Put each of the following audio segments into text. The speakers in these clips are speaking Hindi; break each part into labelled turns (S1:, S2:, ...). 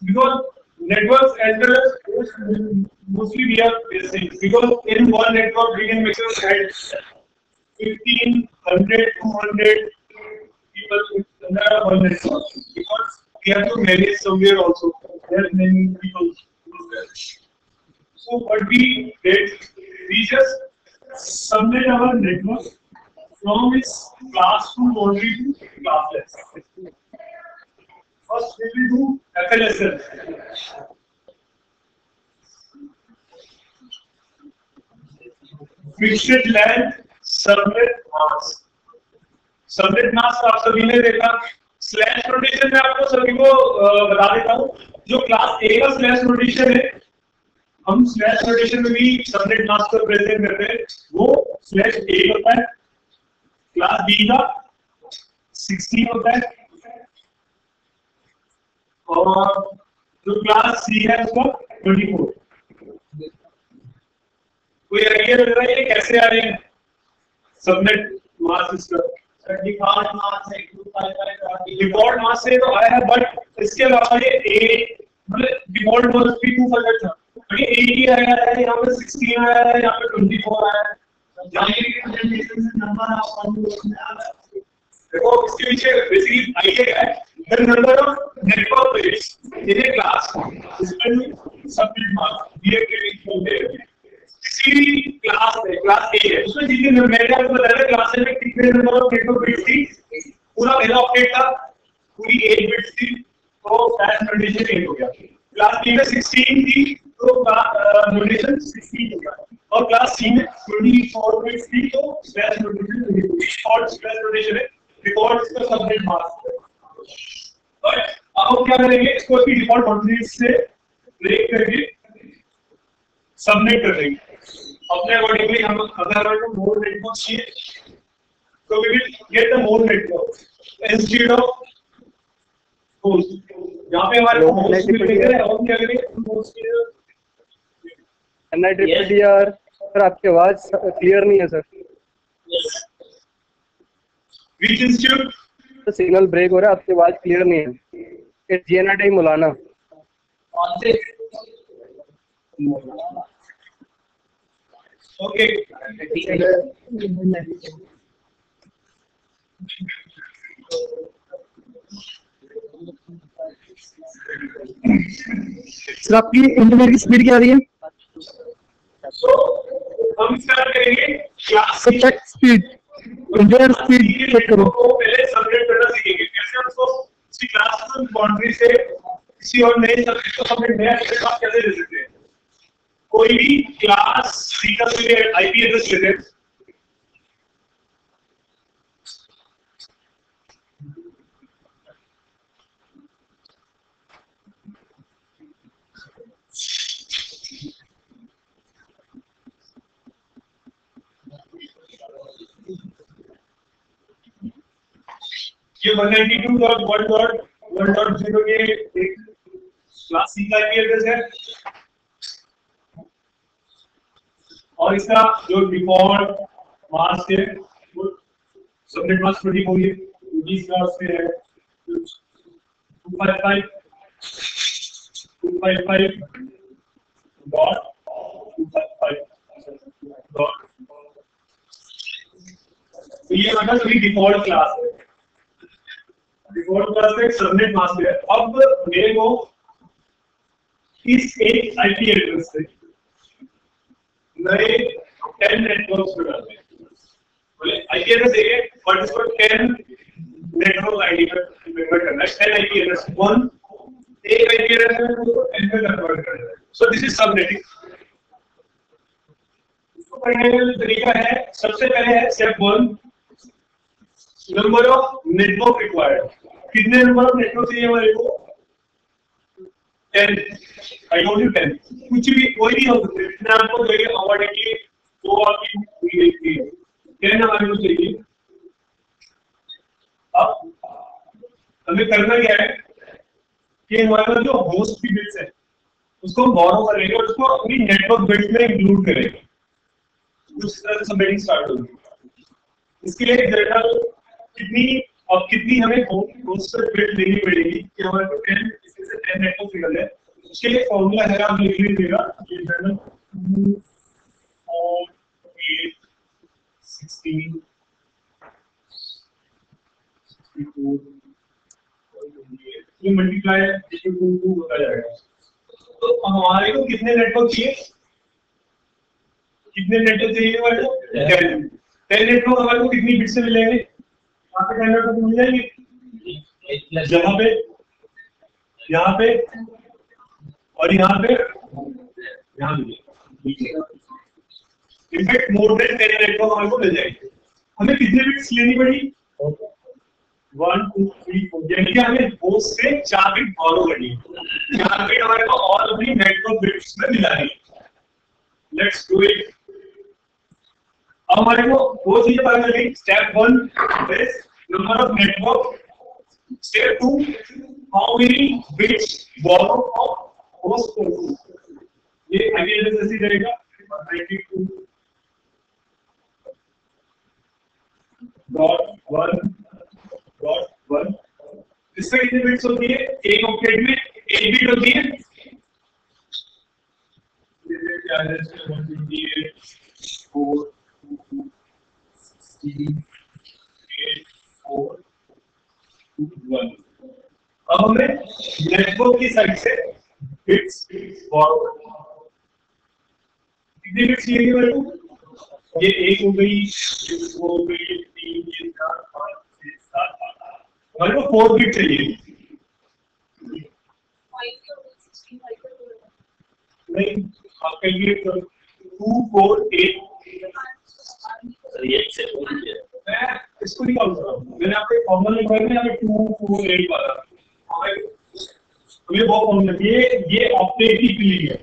S1: because networks as well as hosts mostly we are facing, because in one network we can maximum add 15, 100, 200 people under one network, because we have to manage somewhere also. There are many people. So what we did, we just submit our network from its class to boundary to classless. First we will do FLSL. Fixed length subnet mask. Subnet mask आप सभी ने देखा। स्लैश नोटेशन में आपको सभी को बता देता हूँ, जो क्लास ए का स्लैश नोटेशन है, हम स्लैश नोटेशन में भी सबनेट मास्क को प्रेजेंट करते हैं, वो स्लैश ए होता है, क्लास बी का 16 होता है, और जो क्लास सी है उसका 24। कोई आइडिया लग रहा है ये कैसे आ रहे हैं सबनेट मास्क सिस्टम? डिफॉल्ट मास से तो आया है, बट इसके अलावा ये ए मतलब डिफॉल्ट मास भी 200 था, ये ए ही आया है, यहाँ पे 16 आया है, यहाँ पे 24 आया है, जहाँ ये प्रेजेंटेशन से नंबर आप देखो। इसके पीछे बेसिकली आइडिया क्या है, the number of network bits in A class इसमें सबनेट मास्क ये के किसी भी क्लास है, क्लास ए है, उसमें जितने मैंने आपको बताया क्लास में कितने नंबर ऑफ नेटवर्क बिट्स थी, पूरा पहला ऑक्टेट था, पूरी 8 बिट्स थी, तो स्लैश नोटेशन 8 हो गया। क्लास बी में 16 थी, तो नोटेशन 16 हो गया, और क्लास सी में 24 बिट्स थी, तो slash notation default slash notation है, डिफॉल्ट इसका सबनेट मास्क है। बट अब हम क्या करेंगे, इसको इसकी डिफॉल्ट बाउंड्रीज से ब्रेक करके सबनेट कर देंगे अपने अकॉर्डिंगली। हम अगर हमें मोर नेटवर्क चाहिए तो we will get the more network instead of host. यहां पे हमारे होस्ट मिलेंगे, और क्या करेंगे होस्ट के
S2: NIDR सर आपकी आवाज क्लियर नहीं है सर।
S1: Which institute?
S2: तो सिग्नल ब्रेक हो रहा है, आपकी आवाज क्लियर नहीं है। It's GNIT Maulana.
S1: Okay
S3: sir आपकी इंटरनेट की स्पीड क्या आ रही है?
S1: सो हम स्टार्ट करेंगे class
S3: check speed, internet speed check करो।
S1: तो पहले सबनेट करना सीखेंगे, कैसे हम उसको किसी क्लास की बाउंड्री से किसी और नए सब्जेक्ट को सबनेट नया सब्जेक्ट कैसे दे सकते हैं। कोई भी क्लास सी का कोई आईपी एड्रेस लेते हैं, ये 192.1.1.0 के एक क्लास सी का आईपी एड्रेस है, और इसका जो डिफॉल्ट मास्क है वो सबनेट मास्क 24 है, 20 क्लास से है 255.255.255. तो ये मतलब सभी डिफॉल्ट क्लास है, डिफॉल्ट क्लास में सबनेट मास्क है। अब मेरे को इस एक आईपी एड्रेस से नए 10 नेटवर्क्स पे डालते हैं, बोले आईपी एड्रेस है बट इसको 10 नेटवर्क आईडी पर कन्वर्ट करना है। 10 आईपी एड्रेस वन एक आईपी एड्रेस में उसको 10 में कन्वर्ट करना है। So this is subnetting. इसको करने का तरीका है, सबसे पहले है step 1, number of network required. कितने नंबर ऑफ नेटवर्क चाहिए हमारे को? 10। I told you 10। कुछ भी कोई भी हो सकता है, जितना आपको चाहिए अवार्ड के वो आपकी देखिए 10 हमारे को चाहिए। अब हमें करना क्या है कि हमारे पास जो होस्ट की बिट्स है उसको हम बोरो करेंगे और उसको अपनी नेटवर्क बिट्स में इंक्लूड करेंगे। उस तरह से सबनेटिंग स्टार्ट होगी। इसके लिए जनरल कितनी हमें होस्ट बिट लेनी पड़ेगी कि हमारे को 10 से 10 नेटवर्क निकल जाए उसके लिए फॉर्मूला है, आप लिख लीजिएगा, ये है ना 2 4 8 16 64 ये मल्टीप्लाई 2 होता जाएगा। तो हमारे को कितने नेटवर्क चाहिए, कितने नेटवर्क चाहिए हमारे को 10 नेटवर्क हमारे को कितनी बिट से मिलेंगे, यहाँ पे 10 नेटवर्क मिल जाएंगे, यहाँ पे और यहाँ पे इनफैक्ट मोर देन 10 नेटवर्क हमारे को मिल जाएंगे। हमें कितने बिट्स लेनी पड़ी 1 2 3 4, यानी कि हमें 2 से 4 बिट फॉलो करनी है, 4 बिट हमारे को ऑल अपनी नेटवर्क बिट्स में मिलानी है। Let's do it. अब हमारे को वो चीजें पता चल गई, step 1 is number of network, step 2 how many bits borrow of host person, ये आगे जैसे रहेगा 92.1.1। इसमें कितनी बिट्स होती है, एक ऑक्टेट में 1 बिट होती है, क्या है 128 4 16 8 4 2 1। अब हमें नेटवर्क की साइड से बिट्स borrow कितनी बिट्स चाहिए मेरे को, ये 1 हो गई, 2 हो गई, 3 4 5 6 7 8, हमारे को 4 बिट चाहिए। नहीं आप कैलकुलेट करो 2 4 8 मैं इसको नहीं काउंट कर रहा हूं, मैंने आपको एक फॉर्मूला लिखवाया है, यहाँ पे 2 4 8 वाला ये वो फॉर्मूला, ये ऑक्टेट की फीलिंग है,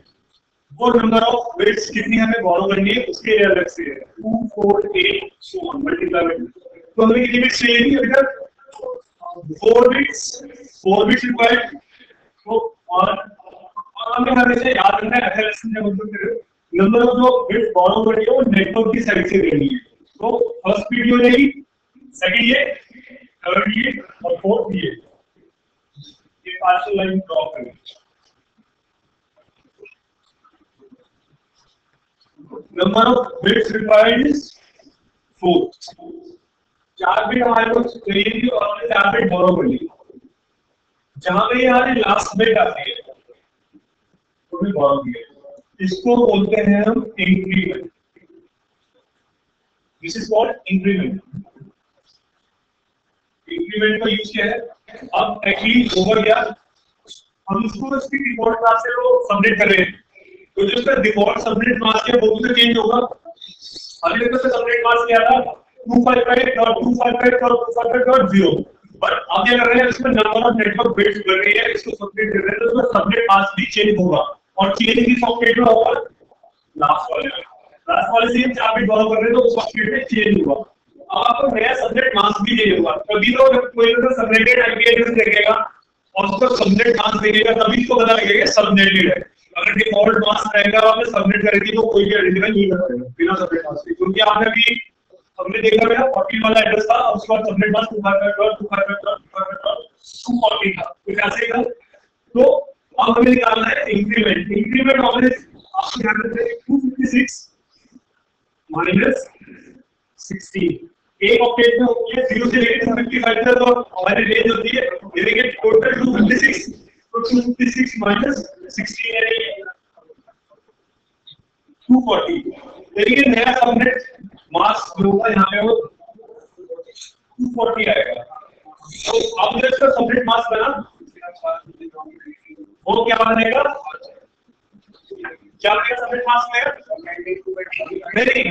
S1: वो नंबर ऑफ बिट्स कितनी हमें borrow करनी है उसके अलग से है 2 4 8 सो ऑन मल्टीप्लाई। तो हमें कितनी बिट्स चाहिए अभी तक 4 बिट्स रिक्वायर्ड। तो और हमें हमेशा याद रखना है एफएलएसएन जब हम करें नंबर ऑफ जो बिट्स borrow करनी है वो नेटवर्क की साइड से लेनी है। तो फर्स्ट बिट हो जाएगी, सेकंड ये, थर्ड ये और फोर्थ ये पार्शियल लाइन ड्रॉ करें। Number of bits required is 4, 4 bit हमारे को चाहिए थी और हमने 4 बिट borrow कर ली। जहां पे हमारी लास्ट बिट आती है तो भी borrow किया, इसको बोलते हैं हम increment. This is called increment. Increment का यूज क्या है, अब एक्चुअली ओवर गया, हम इसको इसकी डिफॉल्ट क्लास से वो सबमिट कर रहे हैं, तो जो इसका डिफॉल्ट सबमिट मास्क है वो भी चेंज होगा। अभी तक तो सबमिट मास्क क्या था 255.255.255.0, बट अब क्या कर रहे हैं इसमें नंबर ऑफ नेटवर्क बिट्स कर रहे हैं, इसको सबमिट कर रहे हैं, तो इसमें सबमिट मास्क भी चेंज होगा और चेंज की सॉकेट में होगा लास्ट वाले से 4 बिट borrow कर रहे हैं तो उस सॉकेट में चेंज होगा। आपको नया सबनेट मास्क भी चाहिए होगा, तभी तो जब कोई तो सबनेटेड आईपी एड्रेस देखेगा और उसको सबनेट मास्क देखेगा तभी तो पता लगेगा सबनेटेड है। अगर डिफॉल्ट मास्क रहेगा आपने सबनेट करेगी तो कोई भी आइडेंटिफाई नहीं कर पाएगा बिना सबनेट मास्क के, क्योंकि आपने भी हमने देखा मेरा 40 वाला एड्रेस था, उसके बाद सबनेट मास्क 255.255.240 था, कुछ ऐसे ही था। तो अब हमें निकालना है इंक्रीमेंट ऑलवेज आपको ध्यान रखना है 256 माइनस 16 एक ऑक्टेट में होती है 0 से लेकर 55 तक, और हमारी रेंज होती है देखिए टोटल 256, तो 256 माइनस 16 है 240। देखिए नया सबनेट मास्क जो होगा यहाँ पे वो 240 आएगा। तो अब जब इसका सबनेट मास्क बना वो क्या बनेगा, क्या बनेगा सबनेट मास्क में, नहीं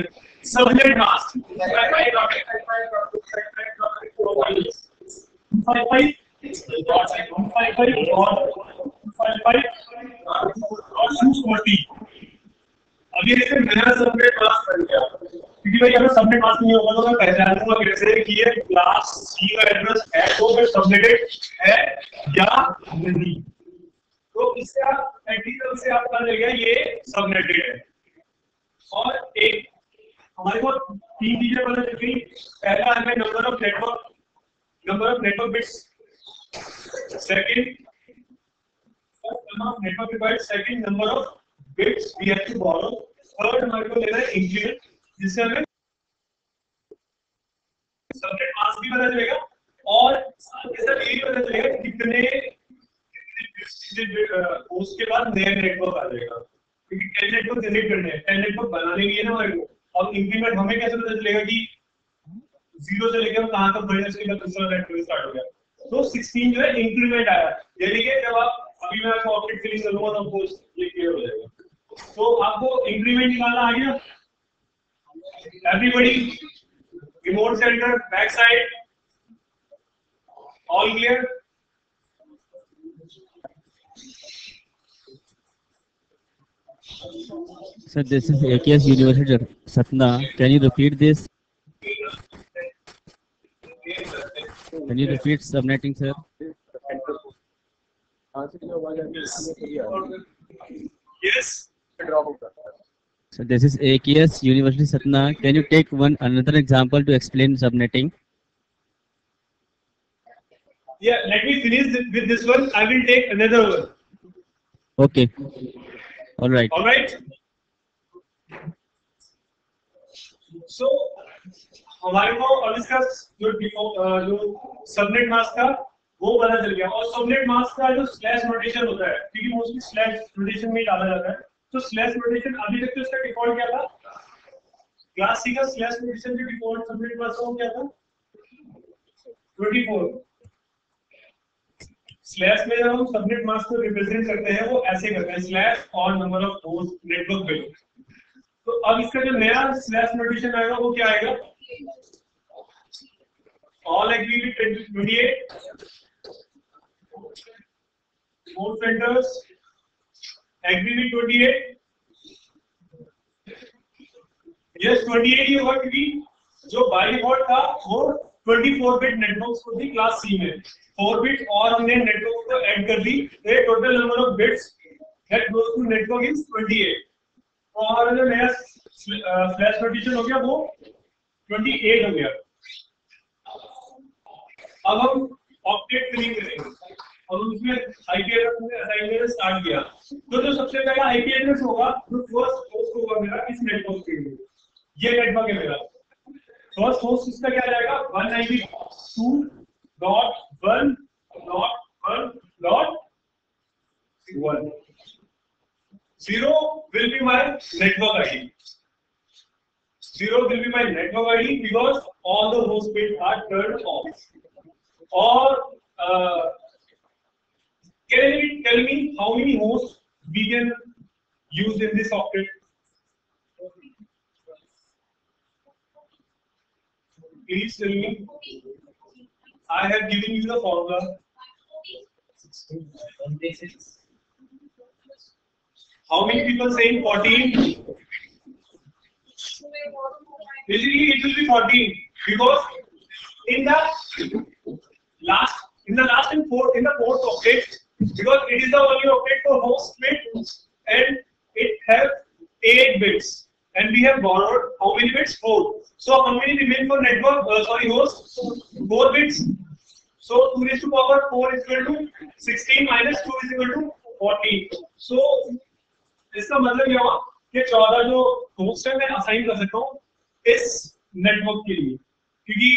S1: सबनेट मास्क 255.240। अभी इसमें नया सबनेट मास्क बन गया, क्योंकि भाई अगर सबनेट मास्क नहीं होगा तो मैं पहचानूंगा कैसे कि ये क्लास सी का एड्रेस है तो फिर सबनेटेड है या नहीं। तो इससे आप एंटीजल से आप पता चलेगा ये सबनेटेड है। और एक हमारे को 3 चीजें पता चल गई, पहला हमें number of network bits, second network required second number of bits we have to borrow, third हमारे को लेना है इंक्रीमेंट, जिससे हमें सबनेट मास्क भी पता चलेगा और साथ के साथ ये पता चलेगा कितने उसके बाद नया नेटवर्क आ जाएगा, क्योंकि 10 नेटवर्क जनरेट करने हैं, 10 नेटवर्क बनाने के लिए ना हमारे को, और इंक्रीमेंट हमें कैसे पता चलेगा कि 0 से लेकर हम कहां तक बढ़े, उसके बाद दूसरा नेटवर्क स्टार्ट हो गया। तो 16 जो है इंक्रीमेंट आया, यानी कि जब आप अभी मैं आपको ऑब्जेक्ट फिलिंग करूंगा तो आपको ये क्लियर हो जाएगा। तो आपको इंक्रीमेंट निकालना आ गया everybody, remote centre, back side, all clear?
S4: Sir, this is AKS University Satna. Can you repeat this? Can you repeat subnetting, sir?
S1: Yes.
S4: So this is AKS University Satna. Can you take another example to explain subnetting?
S1: Yeah, let me finish with this one. I will take another one.
S4: Okay. All right.
S1: All right. So हमारे को अब इसका जो सबनेट मास्क था वो पता चल गया, और सबनेट मास्क का जो स्लैश नोटेशन होता है, क्योंकि मोस्टली स्लैश नोटेशन में डाला जाता है, तो स्लैश नोटेशन अभी तक तो इसका डिफॉल्ट क्या था, क्लास सी का स्लैश नोटेशन जो डिफॉल्ट सबनेट मास्क वो क्या था 24। स्लैश में जब हम सबनेट मास्क को रिप्रेजेंट करते हैं वो ऐसे करते हैं, स्लैश और number of host network bit. तो अब इसका जो नया स्लैश नोटेशन आएगा वो क्या आएगा, all agree with 28 four centres agree with 28। Yes 28 ही होगा, क्योंकि जो बाय डिफॉल्ट था वो 24 बिट नेटवर्क्स को थी क्लास सी में, 4 बिट और हमने नेटवर्क को ऐड कर दी, तो total number of bits that goes to network is 28। और जो नया फ्लैश नोटेशन हो गया वो 28 हो गया। अब हम ऑब्जेक्ट फिलिंग करेंगे, और उसमें आईपी एड्रेस में असाइन करना स्टार्ट किया, तो जो सबसे पहला आईपी एड्रेस होगा जो फर्स्ट होस्ट होगा मेरा इस नेटवर्क के लिए, ये नेटवर्क है मेरा, फर्स्ट होस्ट इसका क्या जाएगा 192.1.1.1 0 will be my network ID. 0 will be my network ID because all the host bits are turned off. Or can you tell me how many hosts we can use in this socket? Please tell me. I have given you the formula. How many people saying 14? Basically, it will be 14 because in the last and fourth octet, because it is the only octet for host bit and it has 8 bits and we have borrowed how many bits? 4. So how many remain for network? Host 4 bits. So 2 raised to power 4 is equal to 16 minus 2 is equal to 14. So इसका मतलब ये हुआ कि 14 जो होस्ट है मैं असाइन कर सकता हूँ इस नेटवर्क के लिए, क्योंकि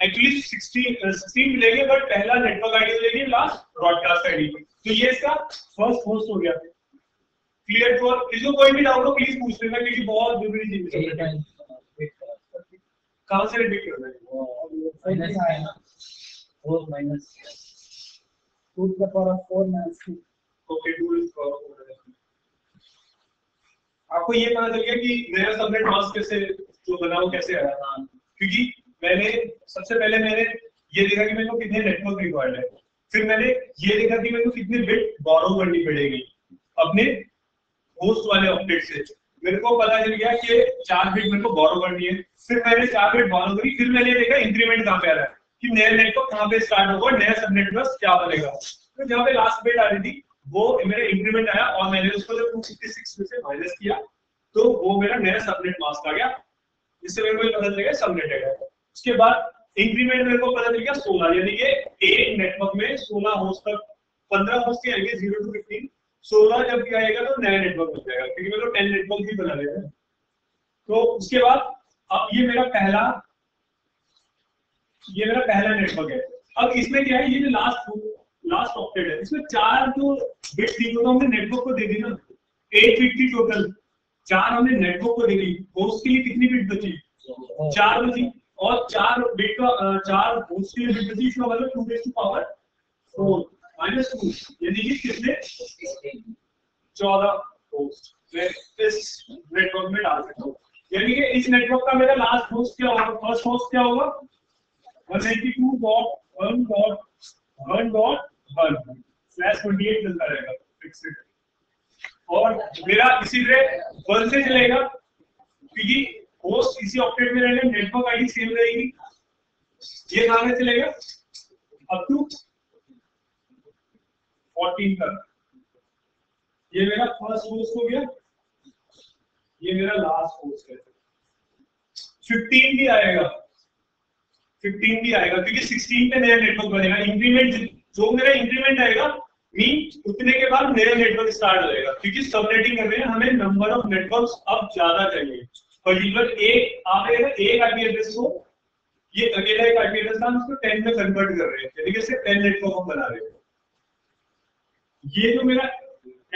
S1: एक्चुअली 16 मिलेंगे बट पहला नेटवर्क आईडी मिलेगी लास्ट ब्रॉडकास्ट आईडी। तो ये इसका फर्स्ट होस्ट हो गया। क्लियर फॉर इसको कोई भी डाउट हो प्लीज पूछ लेना, क्योंकि बहुत जरूरी चीज है। कहां से रिपीट करना है? 4 minus 2 to the power of 4 minus 2। Okay 2 is power of 4। आपको ये पता चल गया कि मेरा सबनेट मास्क कैसे जो बना वो कैसे आया, क्योंकि मैंने सबसे पहले मैंने ये देखा कि मेरे को कितने नेटवर्क रिक्वायर्ड है, फिर मैंने ये देखा कि मेरे को कितने बिट बोरो करनी पड़ेगी अपने होस्ट वाले ऑब्जेक्ट से। मेरे को पता चल गया कि 4 बिट मेरे को बोरो करनी है, फिर मैंने 4 बिट बोरो करी, फिर मैंने देखा इंक्रीमेंट कहां पे आ रहा है कि नया नेटवर्क कहां पे स्टार्ट होगा, नया सबनेट मास्क क्या बनेगा। तो जहां पे लास्ट बिट आ रही थी वो मेरा इंक्रीमेंट आया और मैंने उसको जब 256 में से माइनस किया तो वो मेरा नया सबनेट मास्क आ गया, जिससे मेरे को पता चल गया सबनेट है। उसके बाद इंक्रीमेंट मेरे को पता चल गया 16, यानी कि एक नेटवर्क में 16 होस्ट तक 15 होस्ट ही आएंगे 0 to 15, 16 जब भी आएगा तो नया नेटवर्क बन जाएगा, क्योंकि मैं तो 10 नेटवर्क ही बना लेगा। तो उसके बाद अब ये मेरा पहला नेटवर्क है। अब इसमें क्या है, ये जो लास्ट ऑक्टेट है, इसमें 4 जो बिट थी वो तो हमने नेटवर्क को दे दी ना, 8 बिट थी टोटल, 4 हमने नेटवर्क को दे दी। होस्ट के लिए कितनी बिट बची? 4 बची, और 4 बिट का 4 होस्ट के लिए बिट बची, इसका मतलब 2 रेज़ टू पावर 4 माइनस 2, यानी कि कितने 14 होस्ट मैं इस नेटवर्क में डाल सकता हूँ। यानी कि इस नेटवर्क का मेरा लास्ट होस्ट क्या होगा? फर्स्ट होस्ट क्या होगा? 192.1.1/28 चलता रहेगा फिक्स्ड, और मेरा इसी तरह 1 से चलेगा, क्योंकि होस्ट इसी ऑक्टेट में रहेंगे, नेटवर्क आईडी सेम रहेगी। ये कहां में चलेगा? अप टू 14 तक। ये मेरा फर्स्ट होस्ट हो गया, ये मेरा लास्ट होस्ट है। 15 भी आएगा, 15 भी आएगा, क्योंकि 16 पे नया नेटवर्क बनेगा। इंक्रीमेंट जो मेरा इंक्रीमेंट आएगा मीन उतने के बाद नया नेटवर्क स्टार्ट हो जाएगा, क्योंकि सबनेटिंग कर रहे हैं, हमें नंबर ऑफ नेटवर्क्स अब ज्यादा चाहिए। पर्टिकुलर एक आ गया एक आईपी एड्रेस को, ये अकेला एक आईपी एड्रेस था, हम उसको 10 में कन्वर्ट कर रहे हैं, यानी कि सिर्फ 10 नेटवर्क हम बना रहे हैं। ये जो मेरा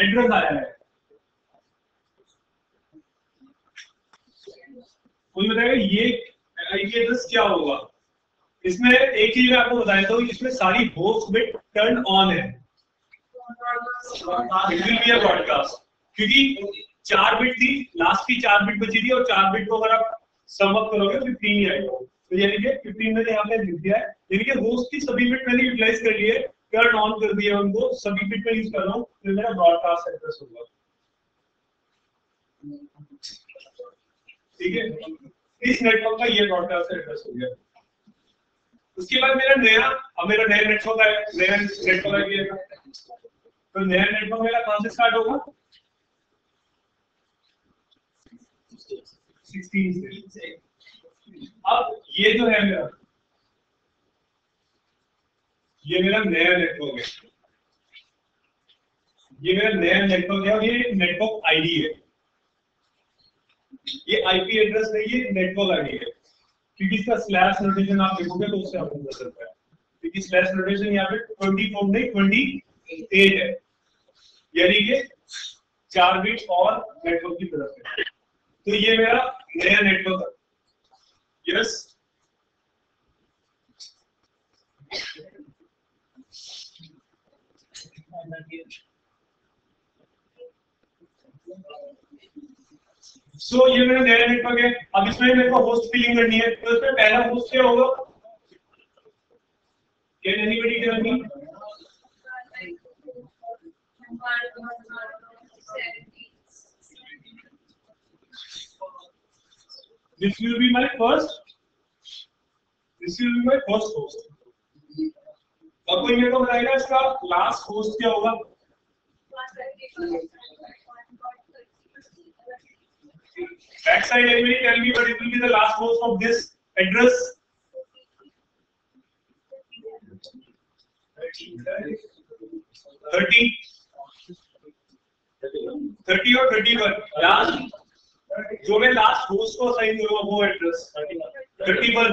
S1: एड्रेस आया है, कोई बताएगा ये आईपी एड्रेस क्या होगा? इसमें एक चीज मैं आपको बताया था, इसमें सारी होस्ट बिट टर्न ऑन है, it will be a broadcast, क्योंकि 4 बिट थी, लास्ट की 4 बिट बची थी, और 4 बिट को अगर आप सम अप करोगे तो 15 ही आएगा। तो यानी कि 15 मैंने यहाँ पे लिख दिया है, यानी कि होस्ट की सभी बिट मैंने यूटिलाइज कर लिए, टर्न ऑन कर दिया उनको, सभी बिट में यूज कर रहा हूँ, तो मेरा ब्रॉडकास्ट एड्रेस होगा। ठीक है, इस नेटवर्क का ये ब्रॉडकास्ट एड्रेस हो गया। उसके बाद मेरा नया नेटवर्क है, नया नेटवर्क आएगा, तो नया नेटवर्क मेरा कहां से स्टार्ट होगा? 16 से। अब ये जो है ये मेरा नया नेटवर्क है, ये मेरा नया नेटवर्क है, और ये नेटवर्क आईडी है, ये आईपी एड्रेस नहीं, ये नेटवर्क आईडी है, क्योंकि इसका स्लैश नोटेशन आप देखोगे तो उससे आपको पता चलता है, क्योंकि स्लैश नोटेशन यहाँ पे 24 नहीं 28 है, यानी कि 4 बिट और नेटवर्क की तरफ है। तो ये मेरा नया नेटवर्क है। यस, सो ये मेरा नया नेटवर्क है। अब इसमें मेरे को होस्ट फिलिंग करनी है, तो इसमें पहला होस्ट क्या होगा? Can anybody tell me? This will be my first host. अब कोई मेरे को बताएगा इसका लास्ट होस्ट क्या होगा? Backside anybody tell me what it will be the last host of this address? 30 और 31 लास्ट, जो मैं लास्ट होस्ट को असाइन करूंगा वो address 31।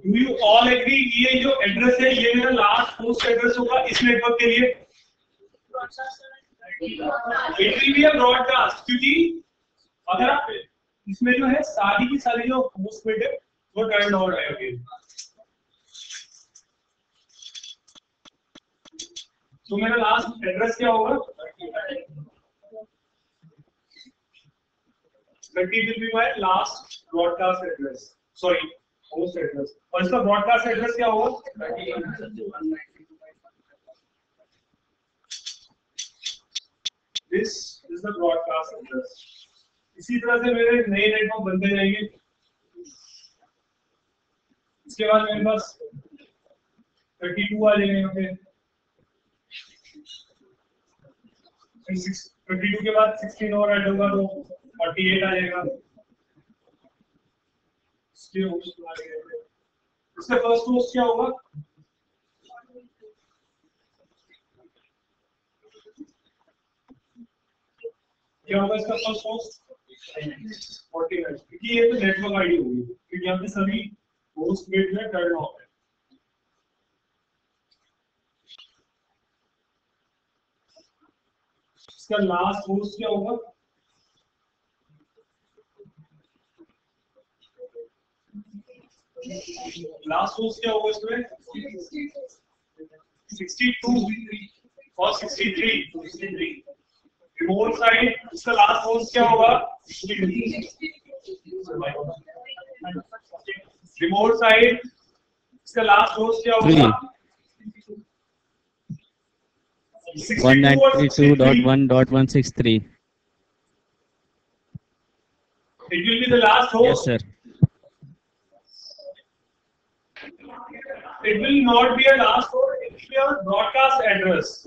S1: Do you all agree ये जो एड्रेस है ये मेरा लास्ट होस्ट एड्रेस होगा इस नेटवर्क के लिए? It will be a broadcast, क्योंकि अगर आप इसमें जो है सारी की सारी जो होस्ट बिट है वो टर्न ऑन रहेगी। तो मेरा लास्ट एड्रेस क्या होगा? 30 will be my last broadcast address, sorry host address, और इसका ब्रॉडकास्ट एड्रेस क्या होगा? This is the broadcast address। इसी तरह से मेरे नए नेटवर्क बनते जाएंगे। इसके बाद मेरे पास 32 आ जाएंगे यहाँ पे, 32 के बाद 16 और ऐड होगा तो 48 आ जाएगा। इसका फर्स्ट होस्ट क्या होगा? क्या होगा इसका फर्स्ट होस्ट? 49, क्योंकि ये तो नेटवर्क आईडी होगी, क्योंकि यहाँ पे सभी होस्ट बिट में टर्न ऑफ है। इसका लास्ट होस्ट क्या होगा? लास्ट होस्ट क्या होगा इसमें? 62 और 63। रिमोट साइड इसका लास्ट होस्ट क्या होगा? रिमोट साइड इसका लास्ट होस्ट क्या होगा?
S4: 192.1.163.
S1: It will be the last host.
S4: Yes, sir.
S1: It will not be a last host, it will be a broadcast address.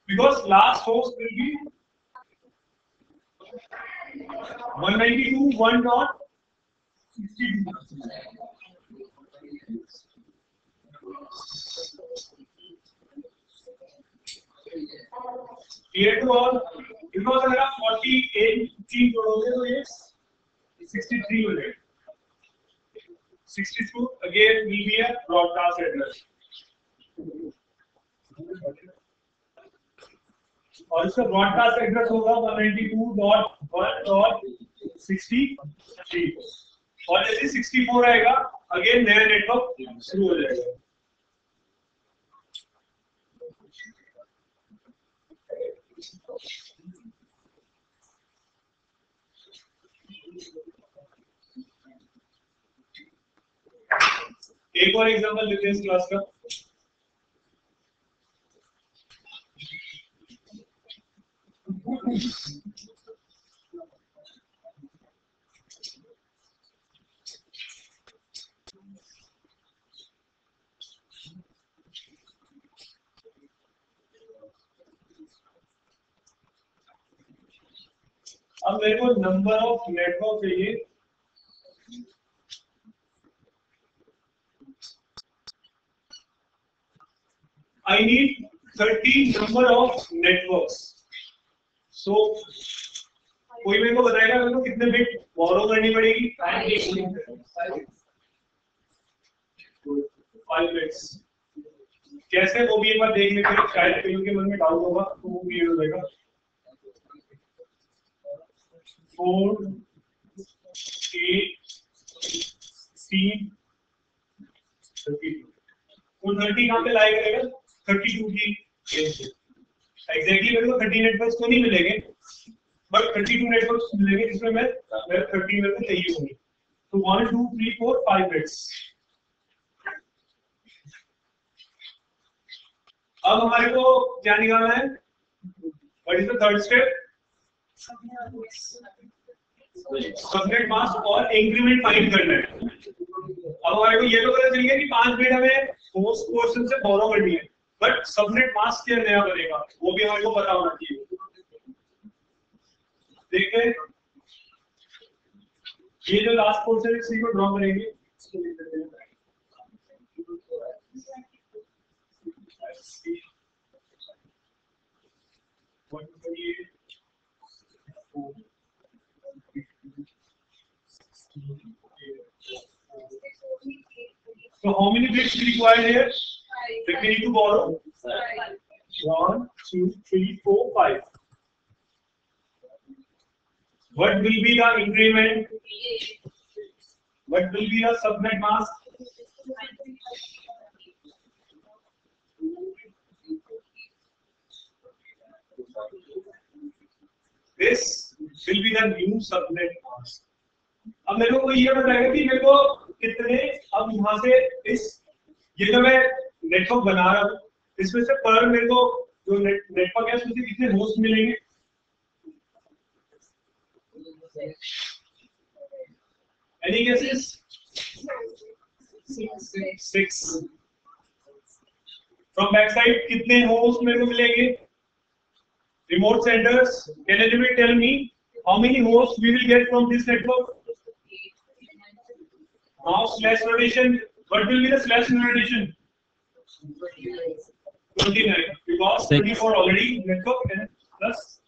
S1: Because last host will be 192.1.62. Clear to all? Because अगर आप 48 चीज जोड़ोगे तो ये 63 हो जाएगा। 62 again will be a broadcast address. और इसका ब्रॉडकास्ट एड्रेस होगा 192.1.63 और जैसे 64 आएगा अगेन नया नेटवर्क शुरू हो जाएगा। एक और एग्जांपल लेते हैं इस क्लास का। अब मेरे को नंबर ऑफ नेटवर्क चाहिए। I need 30 number of networks. So कोई मेरे को बताएगा मेरे को कितने बिट बोरो करनी पड़ेगी? 5 बिट्स। कैसे वो भी एक बार देख लेते हैं, शायद कईयों के मन में डाउट होगा तो वो क्लियर हो जाएगा। 4 8 16 32 तो 30 कहाँ पे लाएगा? 32 की एग्जैक्टली मेरे को 30 नेटवर्क्स तो नहीं मिलेंगे बट 32 नेटवर्क्स मिलेंगे जिसमें मैं 30 मेरे को चाहिए होंगे। तो 1 2 3 4 5 बिट्स। अब हमारे को क्या निकालना है? What is the third step? Subnet mask और इंक्रीमेंट फाइंड करना है। अब हमारे को ये तो पता चल गया कि 5 बिट हमें होस्ट पोर्शन से बोरो करनी है, बट सबनेट मास्क क्या नया बनेगा वो भी हमारे को पता होना चाहिए। देखते हैं ये जो लास्ट पोर्शन है इसी को ड्रॉ करेंगे। इसको लिख देते हैं So how many bits required here? That we need to borrow? 1 2 3 4 5. What will be the increment? What will be the subnet mask? This will be the new subnet mask. अब मेरे को ये बताएगा कि मेरे को कितने, अब यहाँ से इस ये जो मैं नेटवर्क बना रहा हूँ इसमें से पर मेरे को जो नेटवर्क है उसमें से कितने होस्ट मिलेंगे? Any guesses? 6. From back side कितने होस्ट मेरे को मिलेंगे? Remote centers. Can anybody tell me how many hosts we will get from this network? Now slash notation. What will be the slash notation? 29. Because 24 already network and plus.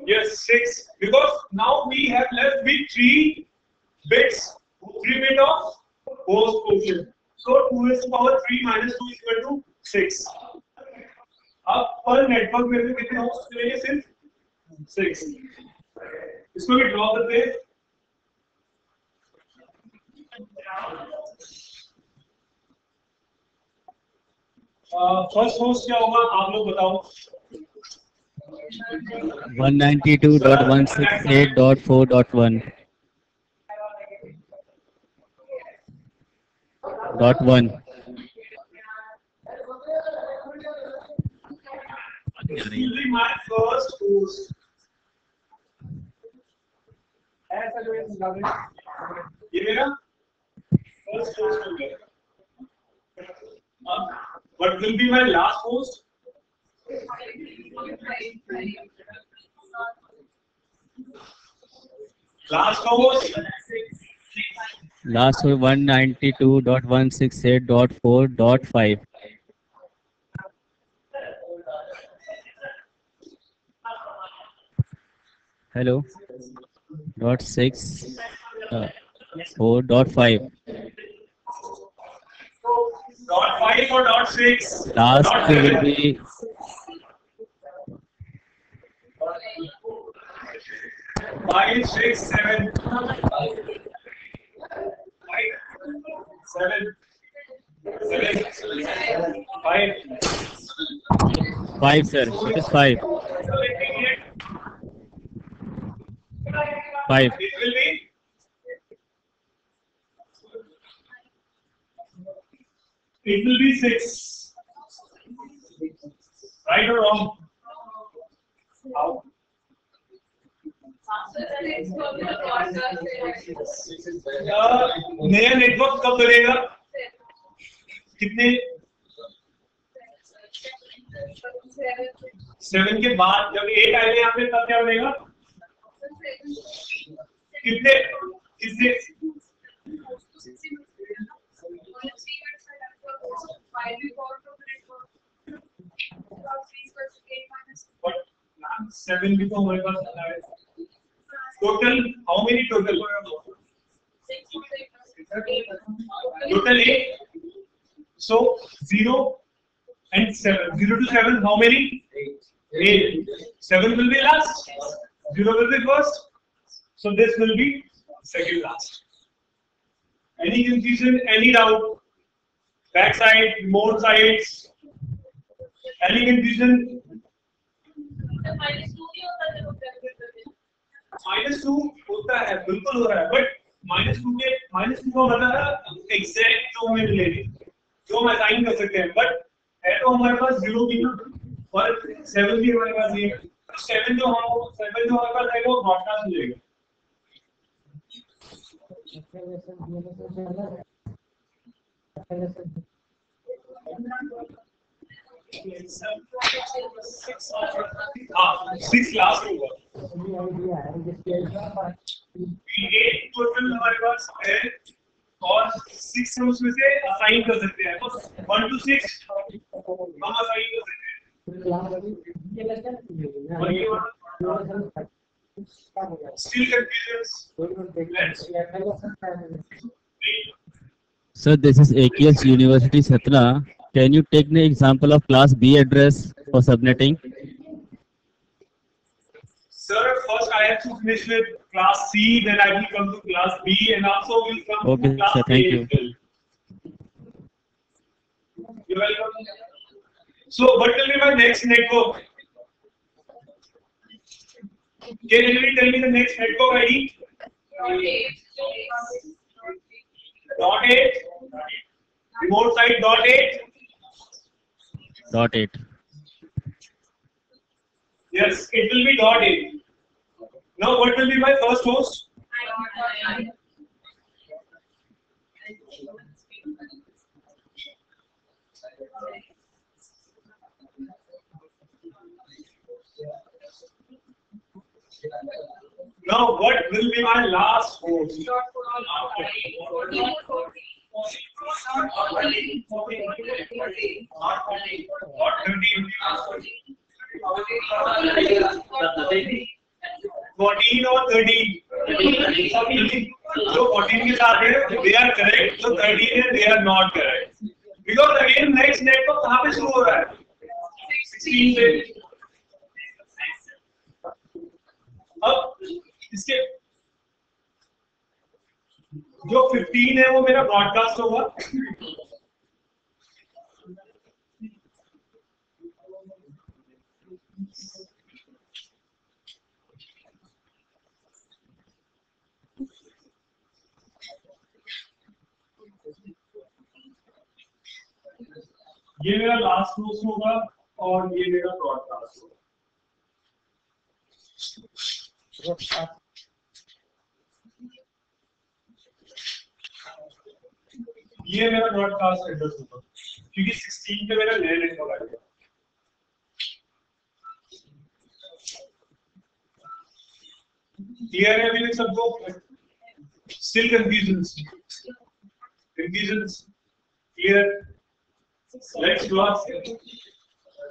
S1: Yes, 6. Because now we have left with 3 bits. 3 bit of host quotient. So 2 is to power 3 minus 2 is equal to 6. अब पर नेटवर्क में भी कितने होस्ट मिलेंगे? सिर्फ 6. इसको भी ड्रॉ करते हैं. फर्स्ट होस्ट क्या होगा आप लोग बताओ.
S4: 192.168.4.1 .1.
S1: This will be my first host. ये मेरा first host हो गया. What will be my last host? Last host.
S4: Last 192.168.4.5. Hello. Dot 6 4.5.
S1: Dot 5 or dot 6?
S4: Last
S1: Dot
S4: will
S1: 7.
S4: be
S1: 5, 6, 7. 5, 7, 5.
S4: 5, sir. It is 5. 5.
S1: It will be. It will be 6. Right or wrong? How? नया नेटवर्क कब बनेगा? कितने? 7 के बाद जब 8 आएगा यहाँ पे तब क्या बनेगा? कितने? कितने? But 7 भी तो हमारे पास आता है. Total, how many total? Total 8. So 0 and 7. 0 to 7, how many? 8. 7 will be last. 0 will be first. So this will be second last. Any confusion? Any doubt? Back side, remote sides. Any confusion? -2 होता है, बिल्कुल हो रहा है, बट -2 का मतलब है एग्जैक्ट जो हमें मिलेगी, जो हम असाइन कर सकते हैं, बट है तो हमारे पास 0 भी और 7 भी हमारे पास नहीं है. तो 7 जो हमारे पास है वो ब्रॉडकास्ट मिलेगा. हाँ 6 लास्ट होगा. 8 टोटल हमारे पास है और 6 हम उसमें से असाइन कर सकते हैं. तो 1 to 6 हम असाइन कर सकते हैं. Still confusions?
S4: Sir, this is AKS University Satna. Can you take the example of class B address for subnetting?
S1: Sir, first I have to finish with class C, then I will come to class B, and also will come
S4: Okay,
S1: to class
S4: sir,
S1: A.
S4: thank you.
S1: You're welcome. So, what will be my next network? Can anybody tell me the next network ID? .8. Remote site .8.
S4: .8.
S1: Yes, it will be .8. Now, what will be my first host? Now, what will be my last force? What 14 or 13? So 14 के साथ है, they are correct. So 13 है, they are not correct. Because again next network कहाँ पे शुरू हो रहा है? 16 पे. अब इसके जो 15 है वो मेरा ब्रॉडकास्ट होगा. ये मेरा लास्ट क्लोज होगा और ये मेरा ब्रॉडकास्ट होगा. ये मेरा ब्रॉडकास्ट एड्रेस होगा क्योंकि 16 पे मेरा नया नेटवर्क आ गया. क्लियर है अभी तक सबको? Still confusion clear? Let's go.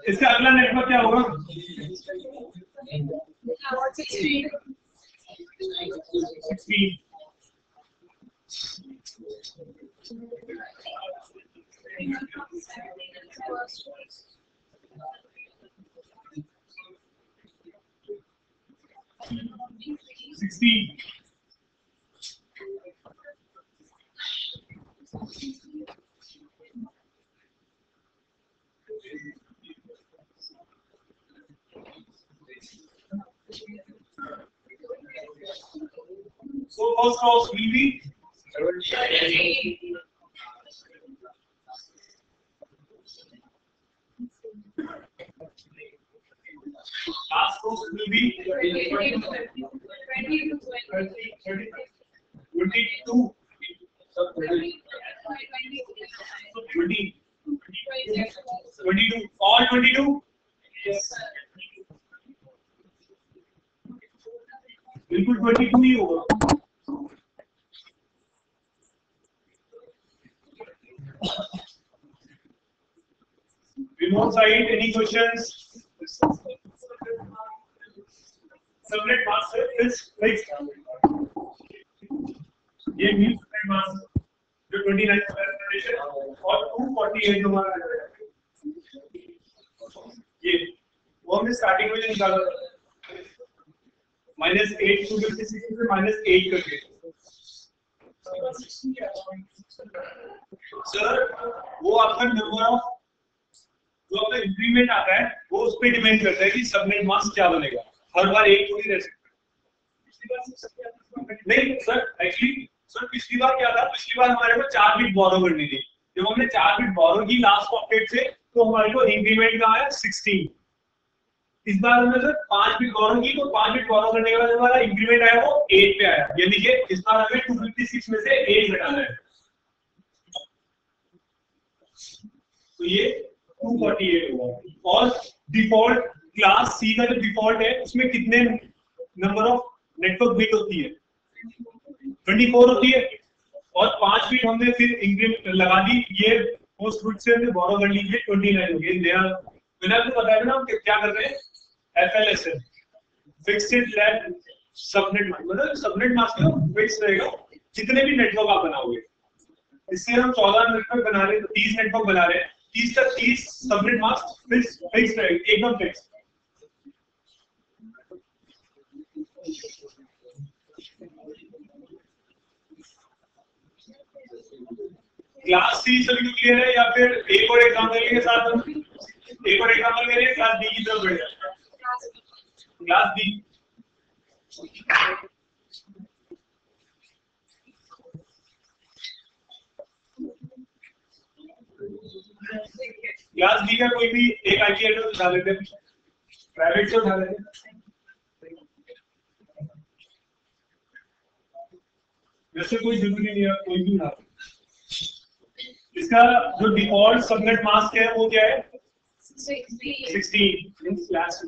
S1: इसका अगला नेटवर्क क्या होगा? 16. So first cross will be last cross will be 22. 22. All 22? Yes. बिल्कुल 22 ही होगा. Remote side, any questions? Subnet mask is fixed. ये न्यू सबनेट मास्क जो 29 कंडीशन और 248 हमारा है. ये वो हमने स्टार्टिंग में निकाला था. -8 256 से -8 कर दिया. सर वो आपका नंबर ऑफ जो आपका इंक्रीमेंट आता है वो उस पे डिपेंड करता है कि सबनेट मास्क क्या बनेगा. हर बार एक थोड़ी रह सकता है. नहीं सर, एक्चुअली सर पिछली बार क्या था? पिछली बार हमारे को 4 बिट बोरो करनी थी. जब हमने 4 बिट बोरो की लास्ट पॉकेट से तो हमारे को इंक्रीमेंट का आया 16. इस बार हमने सर 5 बिट बोरो की, तो 5 बिट बोरो करने के बाद हमारा इंक्रीमेंट आया वो 8 पे आया. यानी कि इस बार हमें 256 में से 8 घटाना है. तो ये 248 होगा. और डिफॉल्ट क्लास सी का जो डिफॉल्ट है उसमें कितने नंबर ऑफ नेटवर्क बिट होती है? 24 होती है. और 5 बिट हमने फिर इंक्रीमेंट लगा दी. ये पोस्ट रूट से हमने बोरो कर लीजिए 29 हो गए. नया मैंने आपको बताया ना हम क्या कर रहे हैं? FLSN फिक्स्ड लैब सबनेट, मतलब सबनेट मास्क फिक्स रहेगा जितने भी नेटवर्क आप बनाओगे. इससे हम 14 नेटवर्क बना रहे हैं, 30 नेटवर्क बना रहे हैं. 30 तक 30 सबनेट मास्क फिक्स रहेगा, एकदम फिक्स. क्लास सी सभी को क्लियर है? या फिर एक और एग्जांपल के साथ हम एक और एग्जांपल करें. क्लास डी की तरफ बढ़ जाए. क्लास डी का कोई भी एक आईपी एड्रेस उठा लेते हैं. प्राइवेट से उठा लेते हैं. वैसे कोई जरूरी नहीं है, कोई भी उठा. इसका जो डिफॉल्ट सबनेट मास्क है वो क्या है? 16 मींस क्लास.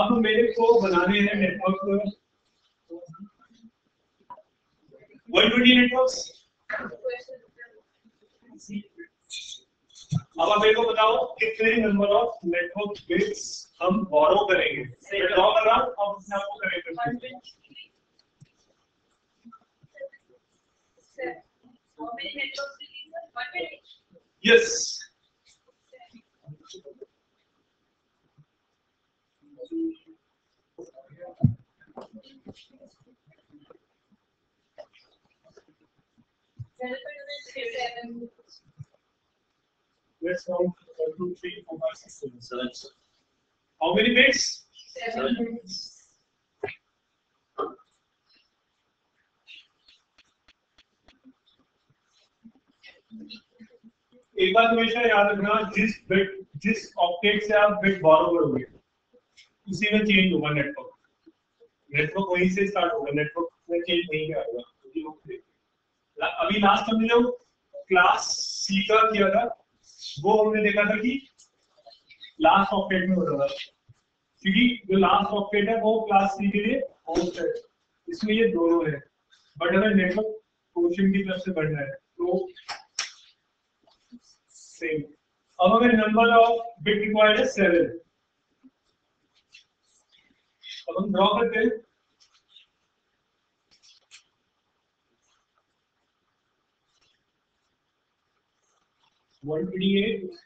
S1: अब मेरे को बनाने हैं नेटवर्क 120 नेटवर्क्स। अब आप मेरे को बताओ कितने नंबर ऑफ नेटवर्क बिट्स हम बोरो करेंगे। मैं ड्रॉ कर रहा हूं, अब उसने आपको करेक्ट करना है। Yes let's count 1 2 3 4 5 6 7 how many bits 7 एक बात हमेशा याद रखना, जिस ऑक्टेट से आप बिट बोरो करोगे उसी में चेंज होगा नेटवर्क वहीं से स्टार्ट होगा, नेटवर्क में चेंज नहीं आएगा। अभी लास्ट हमने जो क्लास सी का किया था वो हमने देखा था कि लास्ट ऑक्टेट में होता था, क्योंकि जो लास्ट ऑक्टेट है वो क्लास सी के लिए होस्ट है, इसमें ये दोनों है। बट अगर नेटवर्क कोशिश की तरफ से बढ़ना है तो सेम। अब हमें नंबर ऑफ बिट रिक्वायर्ड है 7। अब हम ड्रॉ करते हैं। One 28,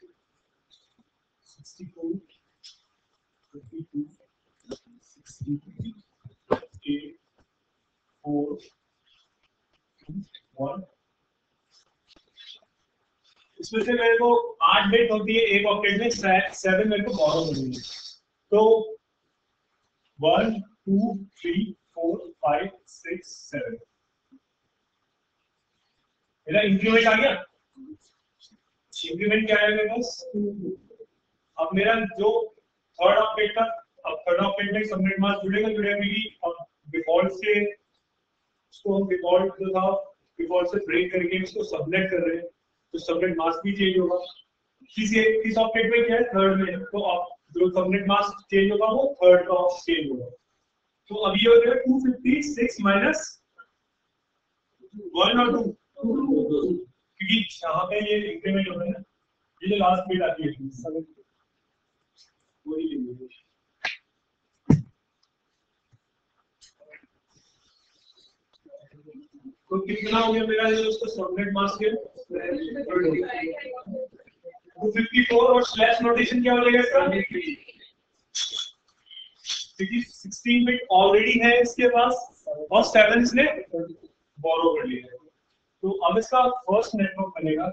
S1: 64, 52, 63, 8, 4, 1। इसमें से मेरे को 8 बिट होती है एक ऑक्टेट में, 7 मेरे को बोरो करनी है। तो 1 2 3 4 5 6 7 मेरा इंक्रीमेंट आ गया। इंक्रीमेंट क्या है मेरे पास? अब मेरा जो थर्ड ऑक्टेट का, अब थर्ड ऑक्टेट में सबनेट मास्क जुड़ेगा भी। अब डिफॉल्ट से इसको हम डिफॉल्ट जो था डिफॉल्ट से ब्रेक करके इसको सबनेट कर रहे हैं, तो सबनेट मास्क भी चेंज होगा। किस ऑक्टेट में क्या है? थर्ड में। तो अब जो सबनेट मास्क चेंज होगा वो थर्ड का चेंज होगा। तो अब ये हो जाएगा 256 माइनस 1 और 2, क्योंकि यहाँ पे ये इंक्रीमेंट होता है ना, ये जो लास्ट बिट आती है वही लेंगे। तो कितना हो गया मेरा जो उसका सबनेट मास्क है 254 और स्लैश नोटेशन क्या हो जाएगा इसका? क्योंकि 16 बिट ऑलरेडी है इसके पास और 7 इसने बोरो कर लिया है। तो अब इसका फर्स्ट नेटवर्क बनेगा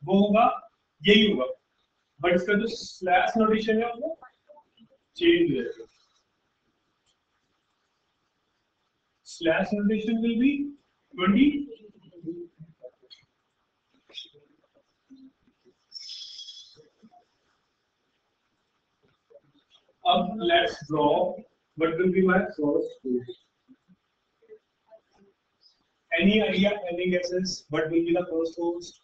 S1: वो होगा यही होगा, बट इसका जो स्लैश नोटेशन है वो चेंज हो जाएगा। Slash notation will be 20। अब let's draw what will be my source code. Any idea, any guesses? What will be the first host?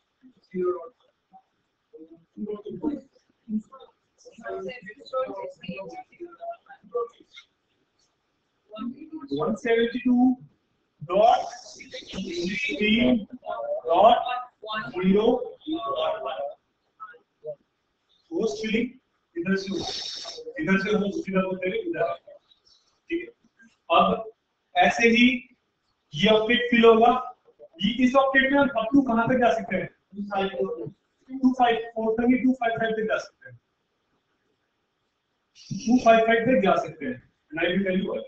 S1: 172.16.0.1 host filling इधर से होस्ट फिलअप होते हुए इधर, ठीक है। अब ऐसे ही ये ऑक्टेट फिल होगा। ये इस ऑक्टेट में हम अप टू कहां तक जा सकते हैं? 254 तक, 255 तक जा सकते हैं, 255 तक जा सकते हैं। I will tell you why,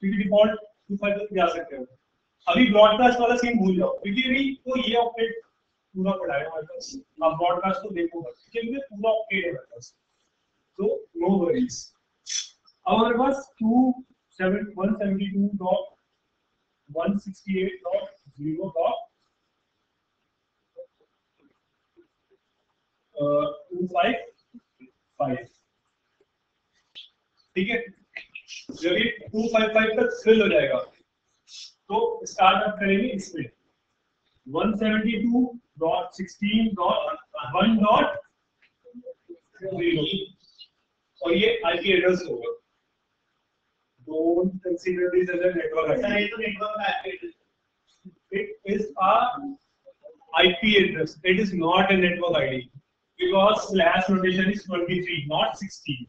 S1: क्योंकि डिफॉल्ट 25 तक जा सकते हैं। अभी ब्रॉडकास्ट वाला सीन भूल जाओ, क्योंकि अभी तो ये ऑक्टेट पूरा पड़ा है हमारे पास। आप ब्रॉडकास्ट को देखो बस, क्योंकि पूरा ऑक्टेट है हमारे पास, तो नो वरीज। अब हमारे पास 172.168.0.255, ठीक है। जब ये 255 तक फिल हो जाएगा तो स्टार्ट अप करेंगे इसमें 172.16.1.0 और ये आईपी एड्रेस होगा। don't consider this as a network ID.
S5: Sir ये तो नेटवर्क का है.
S1: It is a IP address. It is not a network ID because slash notation is 23, not 16.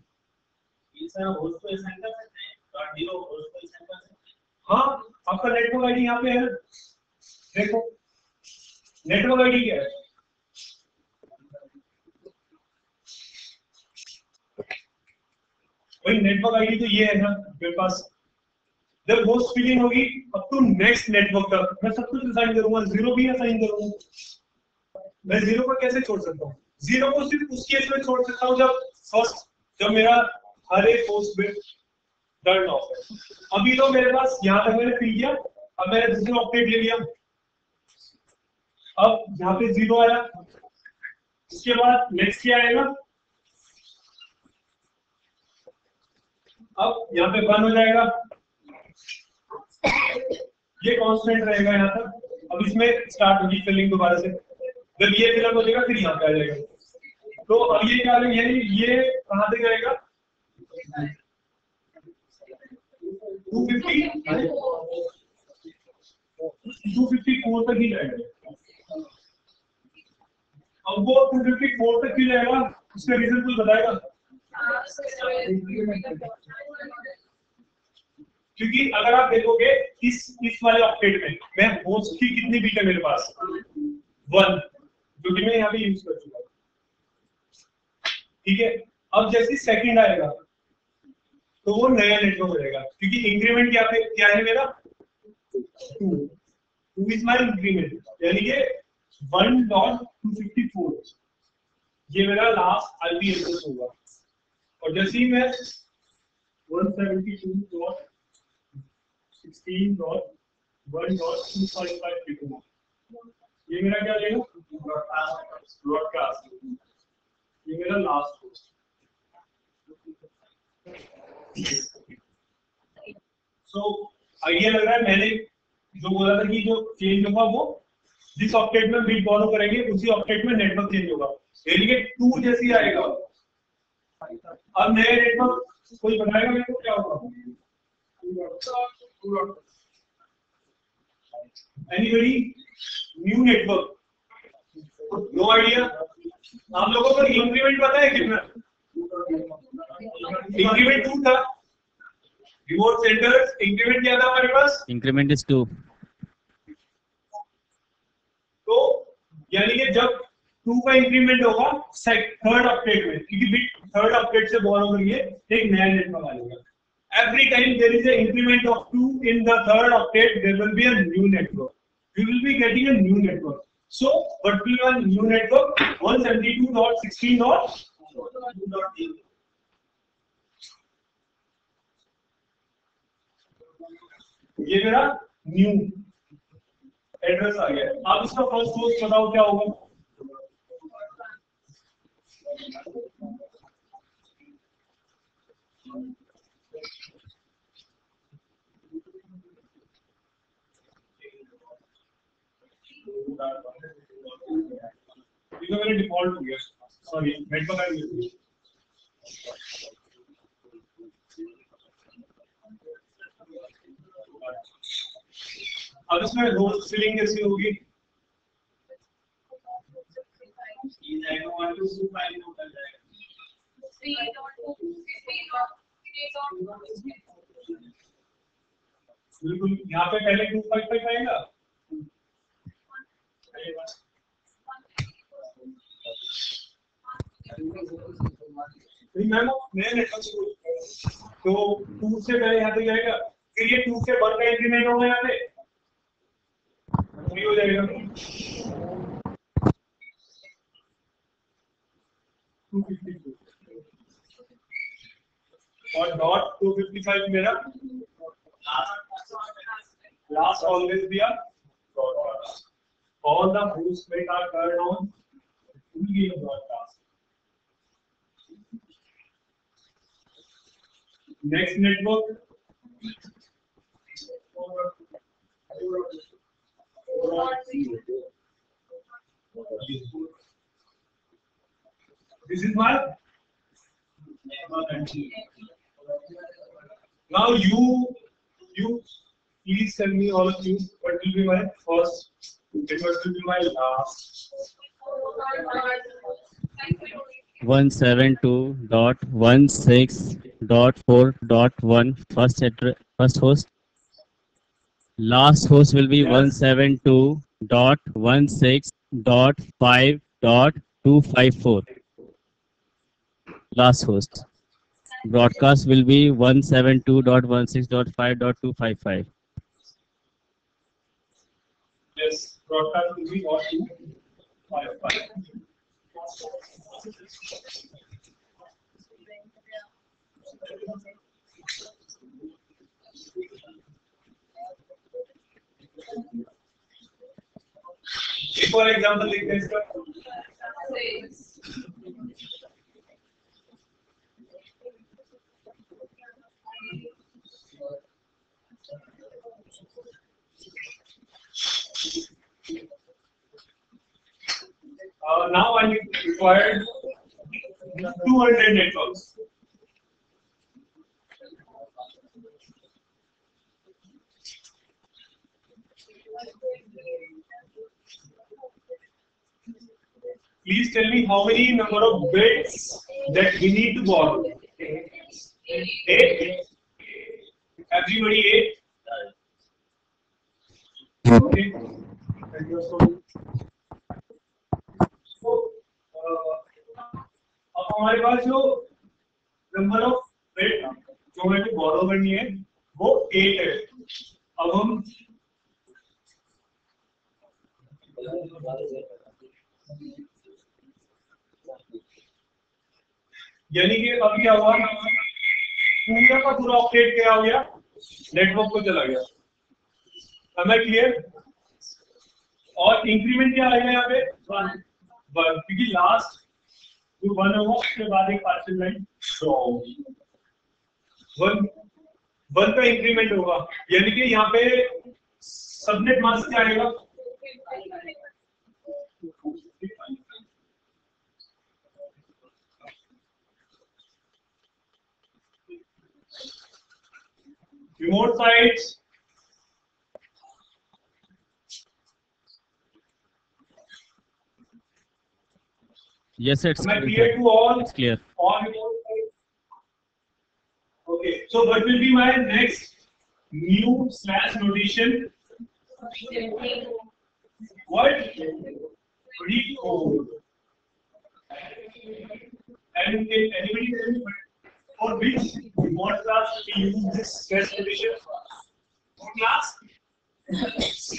S5: ये सर होस्ट को असाइन कर सकते हैं. .0 होस्ट को असाइन कर सकते हैं.
S1: हाँ, आपका नेटवर्क आईडी यहाँ पे है. देखो, नेटवर्क आईडी क्या है? भाई नेटवर्क आईडी तो ये है ना मेरे पास. जब होस्ट फिलिंग होगी अब तो नेक्स्ट नेटवर्क तक मैं सब कुछ असाइन करूंगा, जीरो भी असाइन करूंगा. मैं जीरो को कैसे छोड़ सकता हूँ? जीरो को सिर्फ उस केस में छोड़ सकता हूँ जब मेरा हर एक होस्ट बिट टर्न ऑफ है. अभी तो मेरे पास यहाँ तक मैंने फिल किया, अब मैंने दूसरा ऑक्टेट ले लिया, अब यहाँ पे जीरो आया. इसके बाद नेक्स्ट क्या आएगा? अब यहाँ पे 1 हो जाएगा. ये कांस्टेंट रहेगा यहाँ तक. अब इसमें स्टार्ट होगी फिलिंग दोबारा से. जब ये फिलअप हो जाएगा फिर यहाँ पे आ जाएगा. तो अब ये क्या है? ये कहाँ तक जाएगा? 254 तक ही जाएगा. अब वो 254 तक ही जाएगा. उसका रीजन कुछ बताएगा? क्योंकि अगर आप देखोगे इस वाले ऑक्टेट में मैं होस्ट की कितनी बीट है मेरे पास? 1, जो कि मैं यहाँ पे यूज कर चुका हूँ. ठीक है. अब जैसे सेकंड आएगा तो वो नया नेटवर्क हो जाएगा, क्योंकि इंक्रीमेंट क्या है मेरा? 2 इज माय इंक्रीमेंट, यानी कि 1.254 ये मेरा लास्ट आईपी एड्रेस होगा. और जैसे ही मैं 172.16.1.255 लिखूंगा, ये मेरा क्या लेगा? ब्रॉडकास्ट. ये मेरा लास्ट होस्ट. सो आइडिया लग रहा है. मैंने जो बोला था कि जो चेंज होगा वो जिस ऑक्टेट में बिट फॉलो करेंगे उसी ऑक्टेट में नेटवर्क चेंज होगा. यानी कि 2 जैसी आएगा. अब नया नेटवर्क कोई बताएगा मेरे को क्या होगा? Anybody? New network? No idea. आप लोगों को इंक्रीमेंट पता है कितना? इंक्रीमेंट 2 था. रिमोट सेंटर्स इंक्रीमेंट क्या था हमारे पास?
S4: Increment is 2.
S1: तो यानी कि जब 2 का इंक्रीमेंट होगा थर्ड ऑक्टेट में, क्योंकि बिट थर्ड ऑक्टेट से बोरो करिए एक नया नेटवर्क आएगा. Every time there is an increment of 2 in the third octet, there will be a new network. You will be getting a new network. So, what will be a new network? 172.16.2.0. ये मेरा न्यू एड्रेस आ गया. आप इसका फर्स्ट होस्ट बताओ क्या होगा? ये तो मेरे डिफॉल्ट हो गया. Sorry, network ID. अब इसमें होस्ट फिलिंग कैसी होगी? बिल्कुल. यहाँ पे पहले 255 आएगा. मैम नया नेटवर्क तो 2 से पहले यहाँ पे जाएगा, फिर ये 2 से 1 का इंक्रीमेंट होगा, यहाँ पे 3 हो जाएगा. 254 और डॉट 255 मेरा last always be a broadcast. All the host bit are turned on to the broadcast. Next network. This is my network. Now you please tell me, all of you, what will be my first and what will be my last.
S4: 172.16.4.1 first host. Last host will be 172.16.5.254. Last host. Broadcast will be 172.16.5.255.
S1: Yes, broadcast will be 1255. एक और एग्जांपल देखते हैं इसका. Now I required 200 networks. Please tell me how many number of bits that we need to borrow. 8. Everybody 8. Okay. So, अब हमारे पास जो नंबर ऑफ बिट जो हमें borrow करनी है वो 8 है. अब हम यानी कि अब क्या हुआ, पूरा का पूरा ऑपरेट क्या हो गया, नेटवर्क को चला गया. हमें क्लियर. और इंक्रीमेंट क्या आएगा यहाँ पे 1 क्योंकि लास्ट जो 1 होगा उसके बाद एक पार्शियल लाइन शो होगी. 1 का इंक्रीमेंट होगा यानी कि यहाँ पे सबनेट मास्क क्या आएगा. Remote sites.
S4: Yes, it's
S1: clear to all.
S4: It's clear.
S1: All remote sites. Okay. So what will be my next new slash notation? What? Recode. And anybody tell me for which remote class we use this slash notation? What class? C.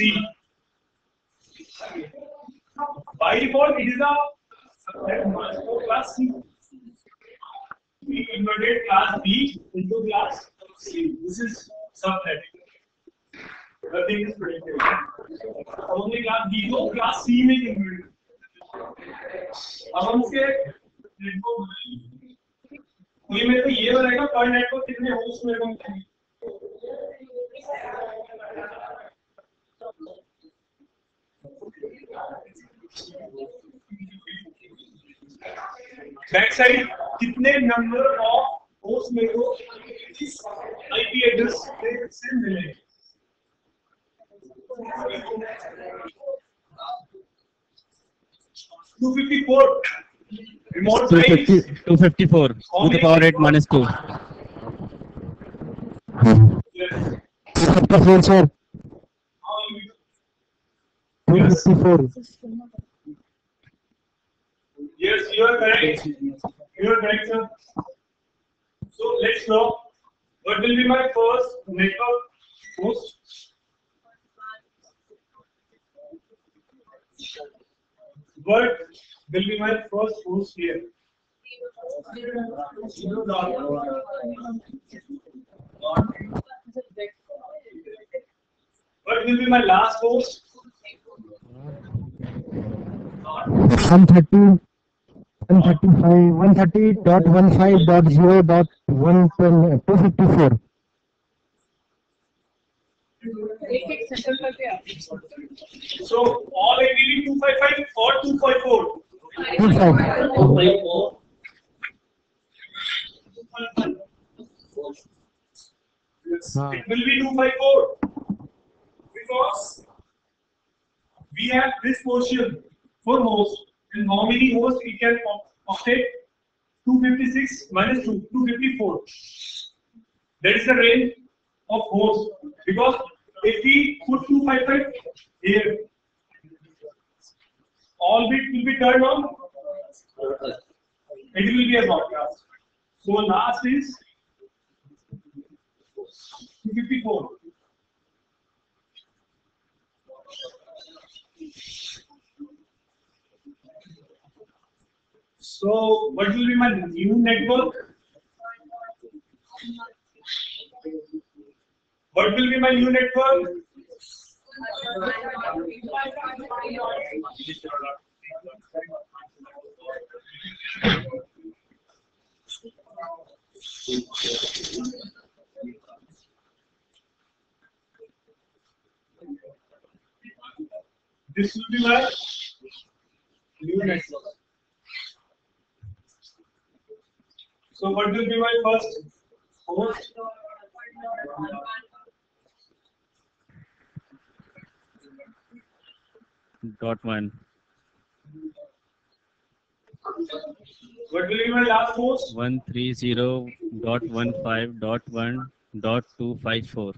S1: By default, it is a class C. We converted class B into class C. This is subnet. Nothing is predictable. Only class B को class C में convert. अब हम इसके नेटवर्क कोई में तो ये बनाएगा पर नेटवर्क कितने होस्ट में हम बैक साइड कितने नंबर ऑफ होस्ट मेरे को इस आईपी एड्रेस से मिलेंगे. 254 remote sites.
S4: 254 to the power 8 minus 2.
S1: Yes.
S3: 254, sir. 254.
S1: Yes, you are correct. You are correct, sir. So let's know what will be my first network host. What will be my first host here? What will be my last host?
S3: 130.15.0.110.254.
S1: So all it will be 255 or 254.
S3: 254.
S1: It will be 254 because we have this portion for host, and how many hosts we can offset? 256 minus 2, 254. That is the range of hosts, because if we put 255 here, all bit will be turned on. It will be a broadcast. So last is 254. So what will be my new network? What will be my new network? This will be my new network. So what will be my first host?
S4: .1.
S1: What will be my last host?
S4: 130.15.1.254.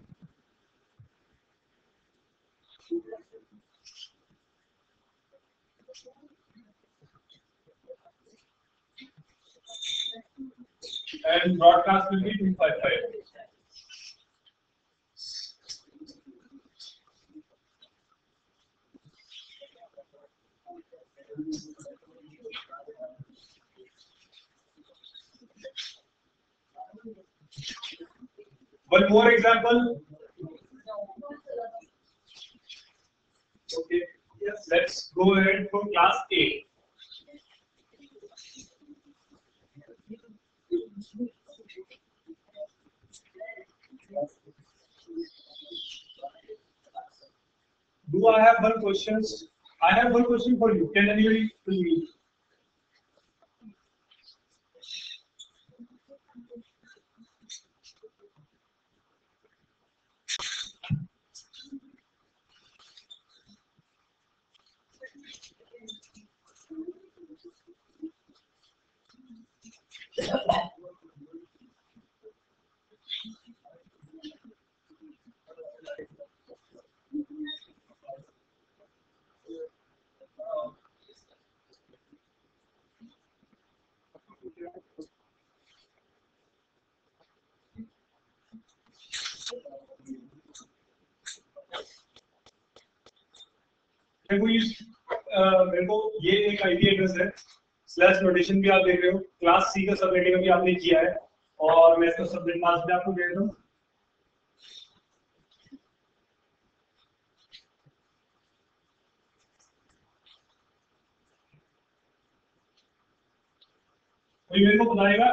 S1: And broadcast will be 255. One more example. Okay, yes, let's go ahead for class A. Do I have one question? I have one question for you. Can anybody tell me? मेरे को ये एक आईपी एड्रेस है, स्लैश नोटेशन भी आप देख रहे हो, क्लास सी का सबनेटिंग भी आपने किया है, और मैं इसका सबनेट मास्क भी आपको दे रहा हूँ। कोई मेरे को बताएगा,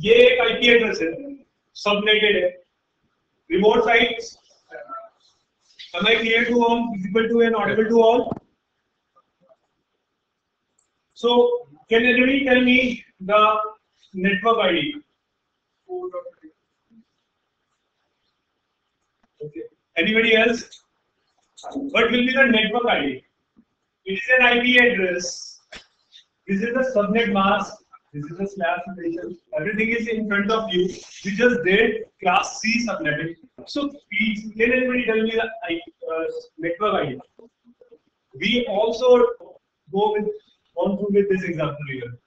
S1: ये एक आईपी एड्रेस है, सबनेटेड है, remote sites, am I clear to all, visible to and audible to all? So can anybody tell me the network ID? Okay. Anybody else? What will be the network ID? It is an IP address. This is the subnet mask. This is the slash notation. Everything is in front of you. We just did class C subnetting. So please, can anybody tell me the network ID? We also go through with this example here.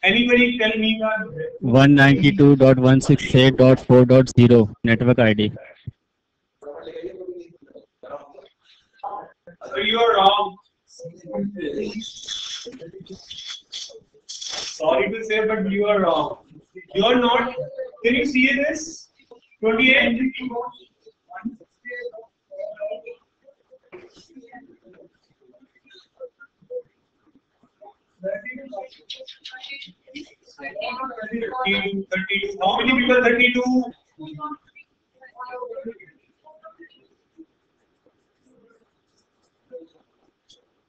S1: Anybody tell me that
S4: 192.168.4.0 network ID.
S1: So you are wrong. Sorry to say, but you are wrong. You are not. Can you see this? 28. How many people? 32.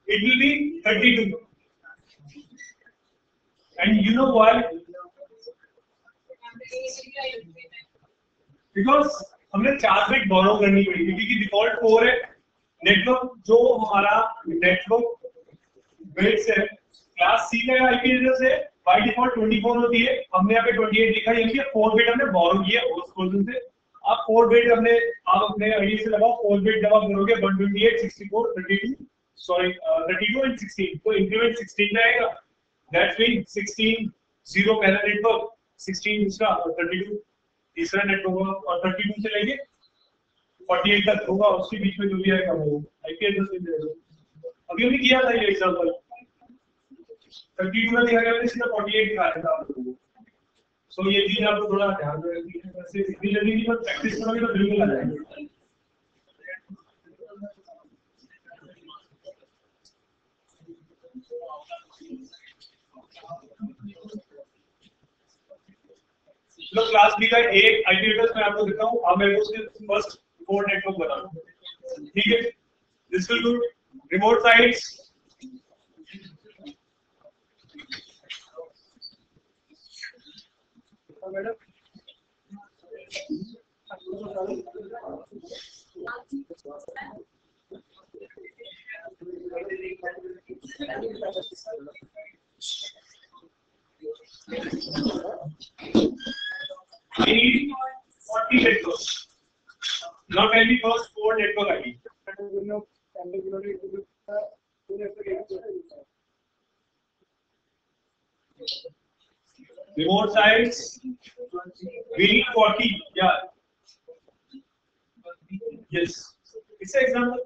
S1: It will be 32. And you know what? Because हमने 4 बिट बोरो करनी पड़ी क्योंकि डिफॉल्ट 4 है। नेटवर्क जो हमारा नेटवर्क बिट्स है क्लास सी का आईपी एड्रेस है बाय डिफॉल्ट 24 होती है, हमने यहाँ पे 28 लिखा है, यानी 4 बिट हमने बोरो किया उस पोजीशन से। आप 4 बिट आप अपने आईडी से लगाओ, 4 बिट जब आप करोगे 128 64 32 सॉरी 32 एंड 16 तो इंक्रीमेंट 16 में आएगा। दैट्स मीन 16 0 पहला नेटवर्क, 16 दूसरा और 32 तीसरा नेटवर्क होगा और 32 से लेके 48 तक होगा, उसके बीच में जो भी आएगा वो आईपी एड्रेस मिल जाएगा। अभी हमने किया था ये एग्जांपल 32 में दिखाया गया सीधा 48 दिखाया था आप लोगों को। सो ये चीज आपको थोड़ा ध्यान में रखनी है, वैसे इतनी जल्दी नहीं बस प्रैक्टिस करोगे तो बिल्कुल आ जाएगा। चलो क्लास बी का एक आईपी एड्रेस मैं आपको देता हूं, आप मेरे को उसके फर्स्ट 4 नेटवर्क बताओ, ठीक है? This will do remote sites madam I need 40 networks. Not only first 4 network ID. Remote sites, we need 40. Yeah. Yes. It's an example.